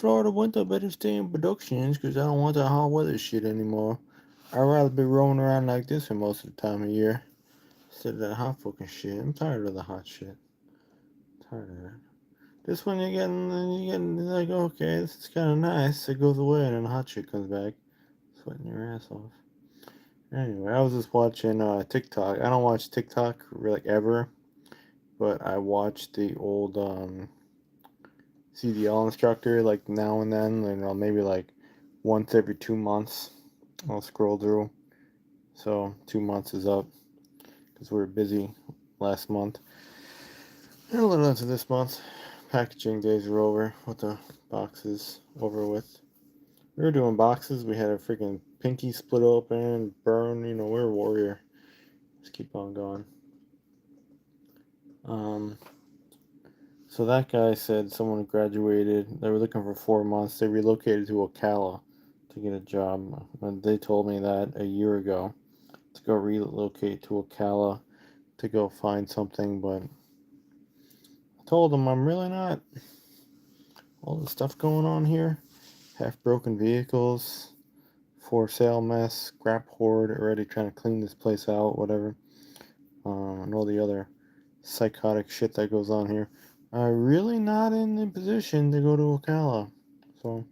Florida winter, better stay in productions because I don't want that hot weather shit anymore. I'd rather be rolling around like this for most of the time of year instead of that hot fucking shit. I'm tired of the hot shit. Tired of that. This one you're getting like, okay, this is kind of nice. It goes away and then the hot shit comes back, sweating your ass off. Anyway, I was just watching TikTok. I don't watch TikTok like ever, but I watch the old CDL instructor like now and then. Maybe like once every 2 months. I'll scroll through. So 2 months is up because we were busy last month and a little into this month. Packaging days are over with the boxes over with. We were doing boxes. We had a freaking pinky split open, burn. We're a warrior. Just keep on going. Um, so that guy said someone graduated. They were looking for 4 months. They relocated to Ocala to get a job. They told me that a year ago to go relocate to Ocala to go find something, but I told them I'm really not. All the stuff going on here, half broken vehicles, for sale mess, scrap hoard, already trying to clean this place out, whatever, and all the other psychotic shit that goes on here. I'm really not in the position to go to Ocala. So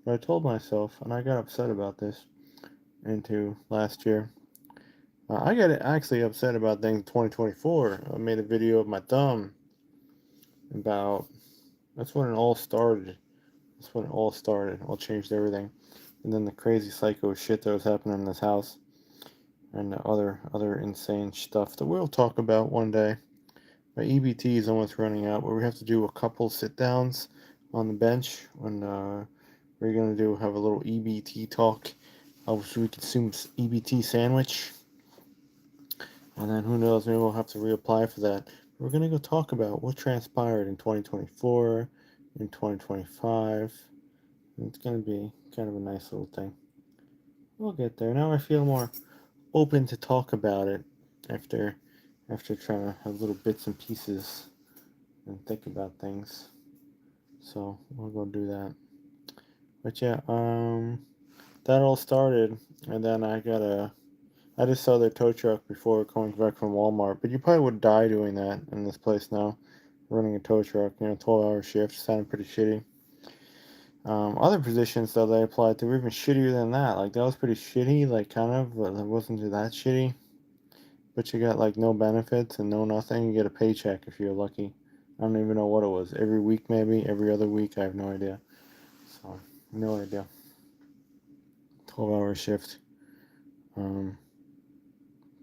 I told myself, and I got upset about this into last year. I got actually upset about things in 2024. I made a video of my thumb about. That's when it all started. That's when it all started. All changed everything. And then the crazy psycho shit that was happening in this house. And the other insane stuff that we'll talk about one day. My EBT is almost running out, but we have to do a couple sit downs on the bench when we're gonna have a little EBT talk. So we consume EBT sandwich, and then who knows, maybe we'll have to reapply for that. We're gonna go talk about what transpired in 2024, in 2025. It's gonna be kind of a nice little thing. We'll get there. Now I feel more open to talk about it after trying to have little bits and pieces and think about things. So we'll go do that. But yeah, that all started, and then I just saw their tow truck before coming back from Walmart. But you probably would die doing that in this place now, running a tow truck. 12-hour shift sounded pretty shitty. Other positions though they applied to were even shittier than that. Like that was pretty shitty, like kind of, but it wasn't that shitty. But you got like no benefits and no nothing. You get a paycheck if you're lucky. I don't even know what it was. Every week, maybe every other week. I have no idea. So no idea. 12-hour shift. Um,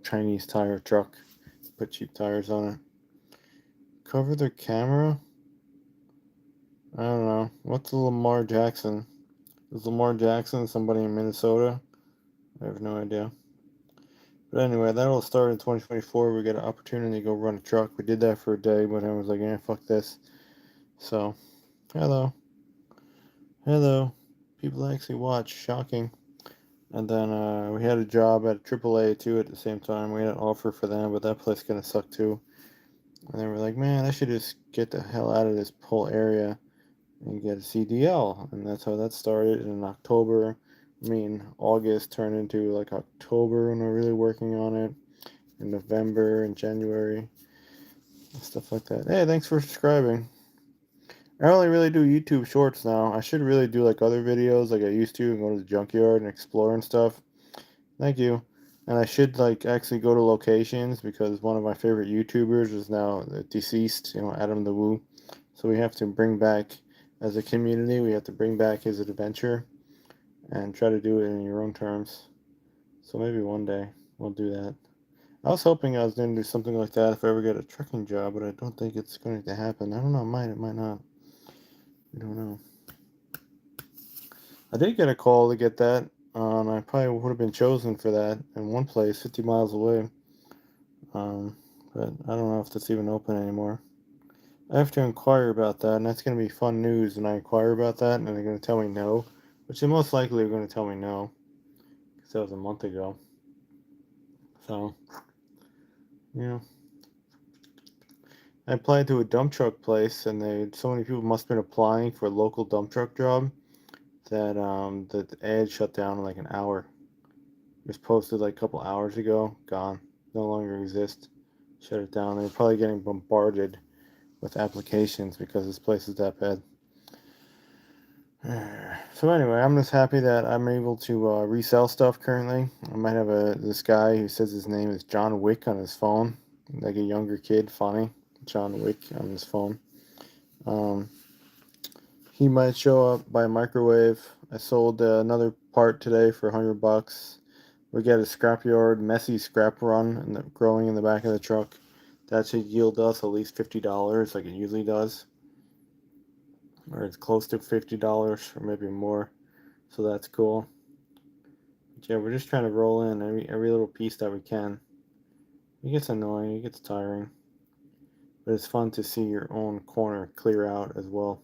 Chinese tire truck. Put cheap tires on it. Cover their camera. I don't know. What's Lamar Jackson? Is Lamar Jackson somebody in Minnesota? I have no idea. But anyway, that all started in 2024. We got an opportunity to go run a truck. We did that for a day, but I was like, fuck this. So, hello. Hello. People actually watch. Shocking. And then we had a job at AAA too at the same time. We had an offer for them, but that place kind of sucked too. And then we're like, man, I should just get the hell out of this whole area and get a CDL. And that's how that started in October. August turned into like October when we're really working on it. In November and January. And stuff like that. Hey, thanks for subscribing. I only really do YouTube shorts now. I should really do like other videos like I used to and go to the junkyard and explore and stuff. Thank you. And I should like actually go to locations because one of my favorite YouTubers is now deceased, Adam the Woo. So we have to bring back, as a community, we have to bring back his adventure and try to do it in your own terms. So maybe one day we'll do that. I was hoping I was going to do something like that if I ever get a trucking job, but I don't think it's going to happen. I don't know, it might not. I don't know. I did get a call to get that. I probably would have been chosen for that in one place, 50 miles away. But I don't know if that's even open anymore. I have to inquire about that, and that's going to be fun news. And I inquire about that, and they're going to tell me no, which they most likely are going to tell me no, because that was a month ago. So, I applied to a dump truck place, and so many people must have been applying for a local dump truck job that the ad shut down in like an hour. It was posted like a couple hours ago, gone, no longer exist. Shut it down. They're probably getting bombarded with applications because this place is that bad. So anyway, I'm just happy that I'm able to resell stuff currently. I might have this guy who says his name is John Wick on his phone, like a younger kid, funny, John Wick on his phone. Um, he might show up by microwave. I sold another part today for $100. We get a scrapyard, messy scrap run growing in the back of the truck. That should yield us at least $50, like it usually does, or it's close to $50, or maybe more. So that's cool. But yeah, we're just trying to roll in every little piece that we can. It gets annoying, it gets tiring, but it's fun to see your own corner clear out as well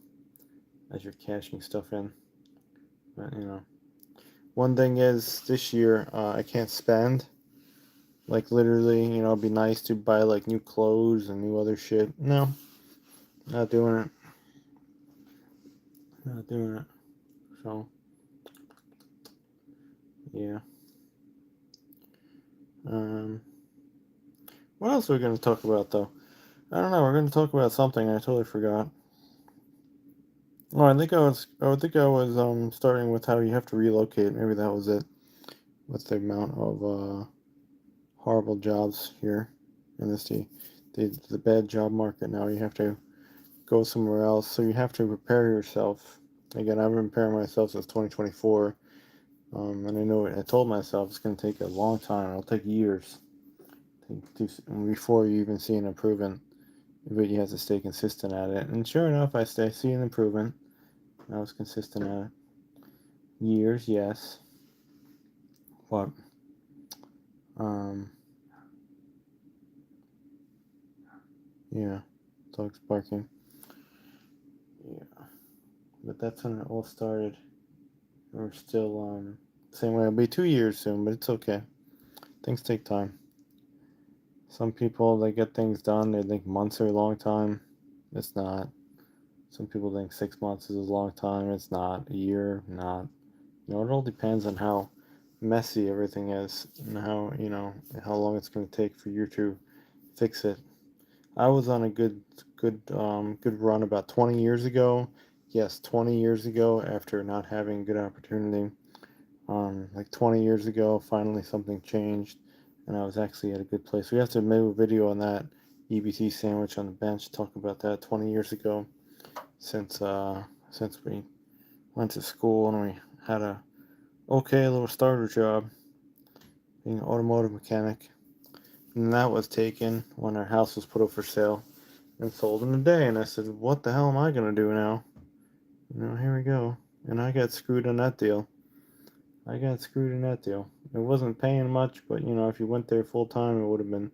as you're cashing stuff in. But one thing is this year I can't spend. Like literally, it'd be nice to buy like new clothes and new other shit. No, not doing it. Not doing it. So yeah. Um, what else are we gonna talk about though? I don't know. We're gonna talk about something I totally forgot. Oh, I think I was starting with how you have to relocate. Maybe that was it. With the amount of horrible jobs here, and the bad job market now, you have to go somewhere else. So you have to prepare yourself. Again, I've been preparing myself since 2024, and I know I told myself it's going to take a long time. It'll take years before you even see an improvement. But you have to stay consistent at it. And sure enough, see an improvement. I was consistent at it. Years, yes. But um, yeah, dog's barking. Yeah, but that's when it all started. We're still same way. It'll be 2 years soon, but it's okay. Things take time. Some people they get things done. They think months are a long time. It's not. Some people think 6 months is a long time. It's not. A year, not. It all depends on how messy everything is and how long it's going to take for you to fix it. I was on a good run about 20 years ago. Yes, 20 years ago after not having good opportunity. Like 20 years ago, finally something changed, and I was actually at a good place. We have to make a video on that EBT sandwich on the bench. Talk about that 20 years ago, since we went to school and we had a okay little starter job, being an automotive mechanic, and that was taken when our house was put up for sale and sold in a day. And I said, "What the hell am I gonna do now?" Here we go, and I got screwed on that deal. It wasn't paying much, but if you went there full time, it would have been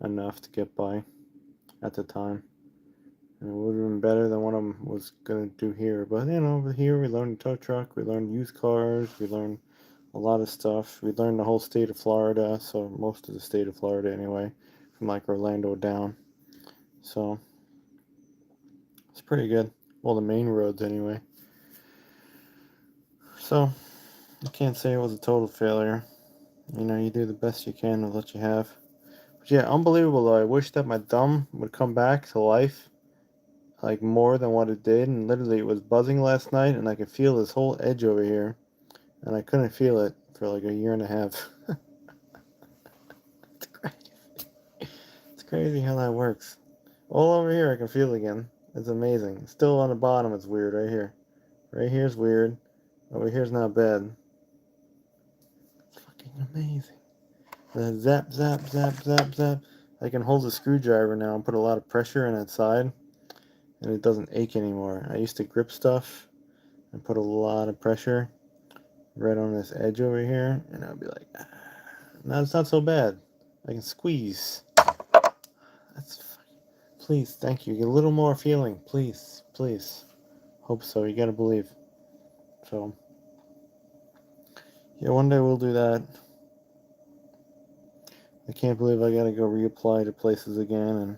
enough to get by at the time. And it would have been better than what I was going to do here. But, over here we learned tow truck, we learned used cars, we learned a lot of stuff. We learned the whole state of Florida, so most of the state of Florida anyway, from like Orlando down. So, it's pretty good. Well, the main roads anyway. So, I can't say it was a total failure. You do the best you can with what you have. But yeah, unbelievable though. I wish that my thumb would come back to life, like more than what it did. And literally, it was buzzing last night, and I could feel this whole edge over here, and I couldn't feel it for like a year and a half. It's crazy. It's crazy how that works. All over here, I can feel again. It's amazing. Still on the bottom, it's weird right here. Right here's weird. Over here's not bad. It's fucking amazing. Zap, zap, zap, zap, zap. I can hold a screwdriver now and put a lot of pressure in that side, and it doesn't ache anymore. I used to grip stuff and put a lot of pressure right on this edge over here, and I'd be like, ah. Now it's not so bad. I can squeeze. That's Please, thank you. Get a little more feeling, please, please. Hope so. You gotta believe. So, yeah, one day we'll do that. I can't believe I gotta go reapply to places again, and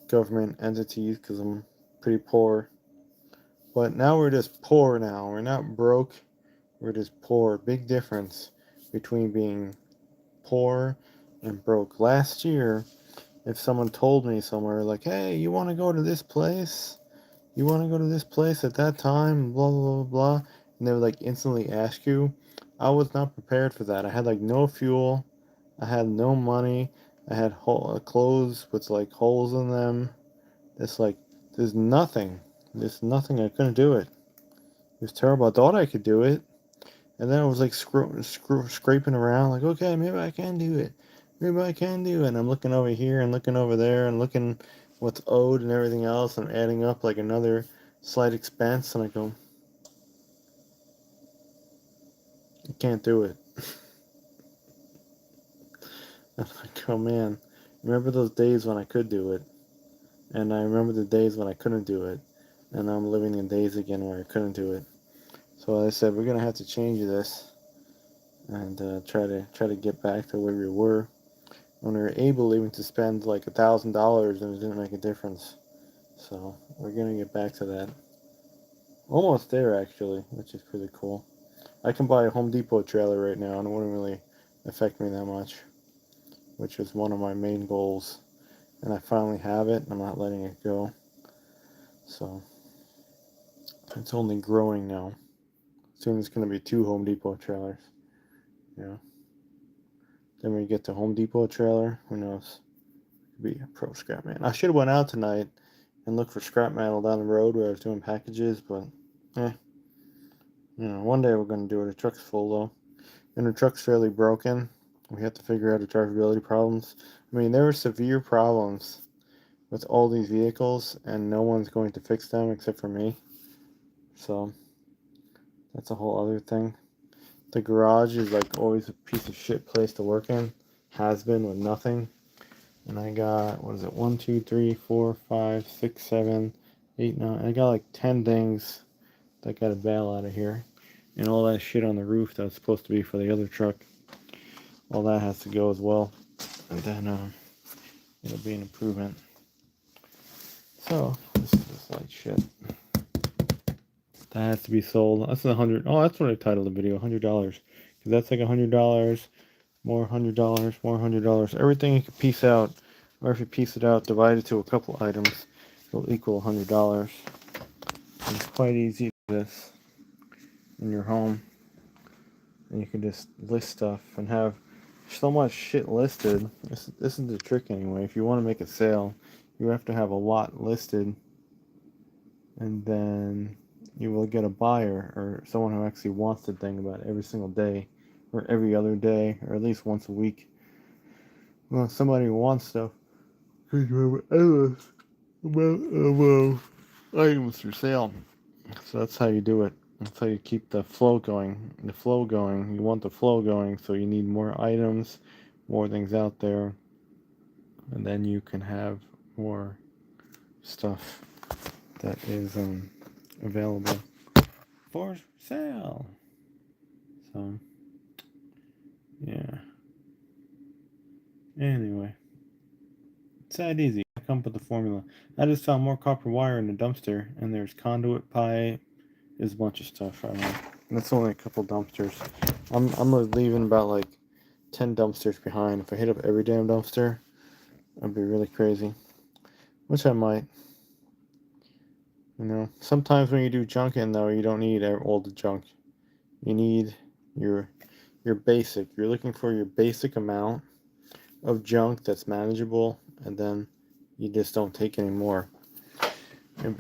government entities because I'm pretty poor. But now we're just poor now. We're not broke. We're just poor. Big difference between being poor and broke. Last year, if someone told me somewhere like, hey, you want to go to this place? You want to go to this place at that time? Blah, blah, blah, blah. And they would like instantly ask you. I was not prepared for that. I had like no fuel. I had no money. I had clothes with like holes in them. It's like, there's nothing. There's nothing. I couldn't do it. It was terrible. I thought I could do it. And then I was like scraping around, like, okay, maybe I can do it. Maybe I can do it. And I'm looking over here and looking over there and looking what's owed and everything else and adding up like another slight expense. And I go, I can't do it. And I go, man, remember those days when I could do it. And I remember the days when I couldn't do it. And I'm living in days again where I couldn't do it. So I said, we're going to have to change this and try to get back to where we were when we were able even to spend like $1,000 and it didn't make a difference. So we're gonna get back to that. Almost there actually, which is pretty cool. I can buy a Home Depot trailer right now and it wouldn't really affect me that much, which is one of my main goals. And I finally have it and I'm not letting it go. So it's only growing now. Soon it's gonna be 2 Home Depot trailers. Yeah. Then when we get to Home Depot trailer, who knows? Could be a pro scrap man. I should have went out tonight and looked for scrap metal down the road where I was doing packages, but one day we're gonna do it. The truck's full though, and the truck's fairly broken. We have to figure out the drivability problems. I mean, there are severe problems with all these vehicles, and no one's going to fix them except for me. So that's a whole other thing. The garage is like always a piece of shit place to work in. Has been with nothing. And I got, what is it, 1, 2, 3, 4, 5, 6, 7, 8, 9. I got like 10 things that got to bail out of here. And all that shit on the roof that's supposed to be for the other truck. All that has to go as well. And then it'll be an improvement. So, this is just like shit. That has to be sold. That's $100. Oh, that's what I titled the video, $100. Because that's like $100, more $100, more $100. Everything you can piece out, or if you piece it out, divide it to a couple items, it'll equal $100. And it's quite easy to do this in your home. And you can just list stuff and have so much shit listed. This isn't the trick anyway. If you want to make a sale, you have to have a lot listed, and then you will get a buyer or someone who actually wants the thing about every single day or every other day or at least once a week. Well, somebody who wants stuff because you have endless amount of items for sale. So that's how you do it. That's how you keep the flow going. The flow going. You want the flow going, so you need more items, more things out there, and then you can have more stuff that is available for sale. So, yeah. Anyway, it's that easy. I come up with the formula. I just found more copper wire in the dumpster, and there's conduit pipe. There's a bunch of stuff. I don't know. And that's only a couple dumpsters. I'm leaving about like 10 dumpsters behind. If I hit up every damn dumpster, I'd be really crazy. Which I might. Sometimes when you do junking though, you don't need all the junk. You need your basic. You're looking for your basic amount of junk that's manageable, and then you just don't take any more.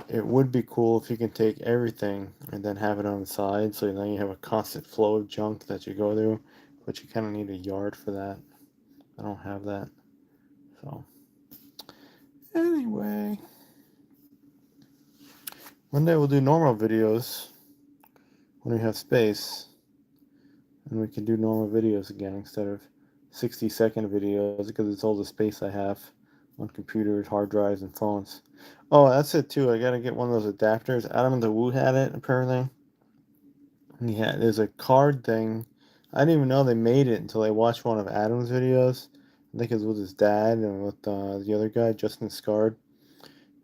It would be cool if you can take everything and then have it on the side, so then you have a constant flow of junk that you go through, but you kind of need a yard for that. I don't have that. So, anyway, one day we'll do normal videos when we have space, and we can do normal videos again instead of 60-second videos, because it's all the space I have on computers, hard drives, and phones. Oh, that's it too. I gotta get one of those adapters. Adam and the Woo had it apparently. Yeah, there's a card thing. I didn't even know they made it until I watched one of Adam's videos. I think it was with his dad and with the other guy, Justin Scard.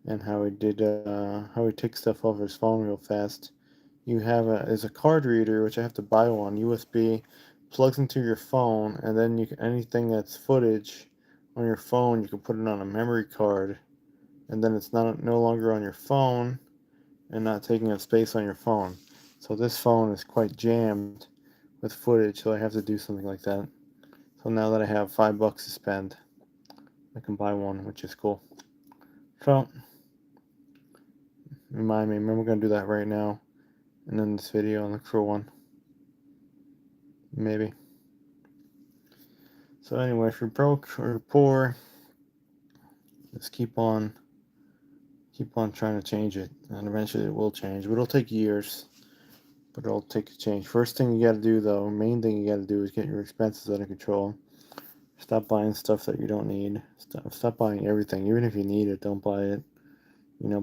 and how he takes stuff off his phone real fast. There's a card reader, which I have to buy one, USB, plugs into your phone, and then anything that's footage on your phone, you can put it on a memory card, and then it's no longer on your phone and not taking up space on your phone. So this phone is quite jammed with footage, so I have to do something like that. So now that I have $5 to spend, I can buy one, which is cool. So, remind me, maybe we're going to do that right now, and then this video and look for one. Maybe. So anyway, if you're broke or poor, just keep on trying to change it, and eventually it will change. But it'll take years, but it'll take a change. First thing you got to do, though, main thing you got to do is get your expenses under control. Stop buying stuff that you don't need. Stop buying everything. Even if you need it, don't buy it.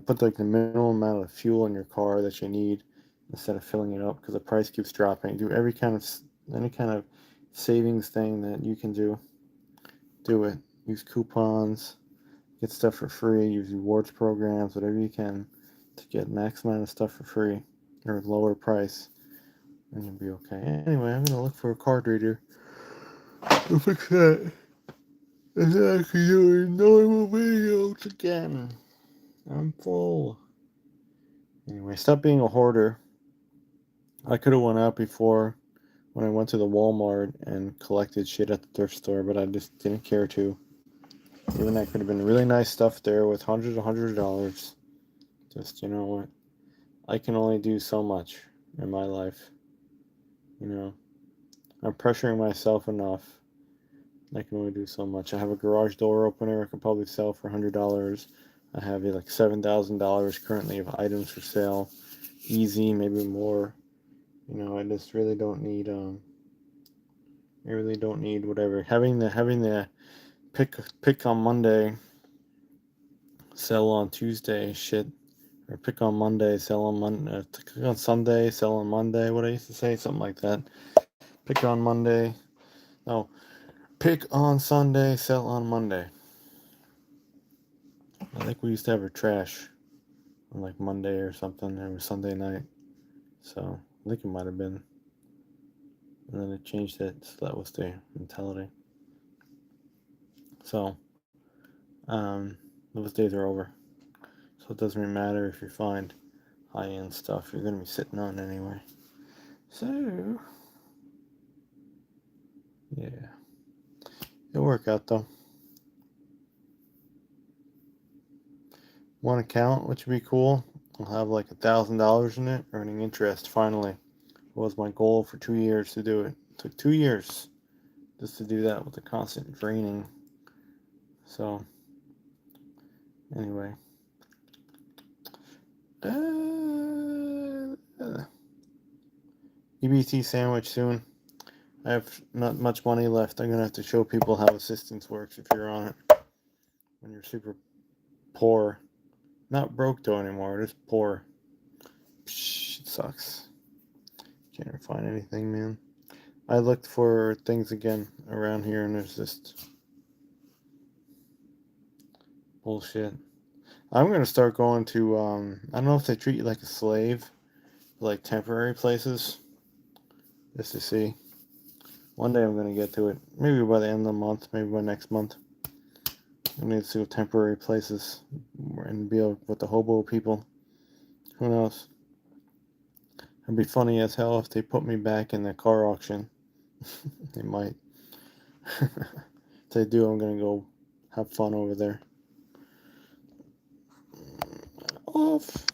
Put like the minimum amount of fuel in your car that you need instead of filling it up, because the price keeps dropping. Do any kind of savings thing that you can do. Do it. Use coupons, get stuff for free, use rewards programs, whatever you can to get max amount of stuff for free or lower price, and you'll be okay. Anyway, I'm gonna look for a card reader. I'll fix that. And then I can do normal videos again. I'm full. Anyway, stop being a hoarder. I could have went out before when I went to the Walmart and collected shit at the thrift store, but I just didn't care to. Even that could have been really nice stuff there with hundreds of dollars. Just, you know what? I can only do so much in my life. I'm pressuring myself enough. I can only do so much. I have a garage door opener I could probably sell for $100. I have like $7,000 currently of items for sale. Easy, maybe more. I just really don't need I really don't need whatever. Having the pick on Monday, sell on Tuesday shit, or pick on Monday, sell on Monday, pick on Sunday, sell on Monday. What I used to say, something like that. Pick on Monday. No, pick on Sunday, sell on Monday. I think we used to have our trash on like Monday or something. It was Sunday night, so I think it might have been. And then they changed it, so that was the mentality. So, those days are over. So it doesn't really matter if you find high-end stuff. You're gonna be sitting on anyway. So, yeah, it'll work out though. One account, which would be cool. I'll have like $1,000 in it, earning interest. Finally, it was my goal for 2 years to do it. It took 2 years just to do that with the constant draining. So, anyway, EBT sandwich soon. I have not much money left. I'm gonna have to show people how assistance works if you're on it. When you're super poor, not broke though anymore, just poor. Psh, it sucks. Can't find anything, man. I looked for things again around here, and there's just bullshit. I'm gonna start going to I don't know if they treat you like a slave, like temporary places, just to see. One day I'm gonna get to it. Maybe by the end of the month, maybe by next month. I need to go temporary places and be with the hobo people. Who knows? It'd be funny as hell if they put me back in the car auction. They might. If they do, I'm gonna go have fun over there. Off.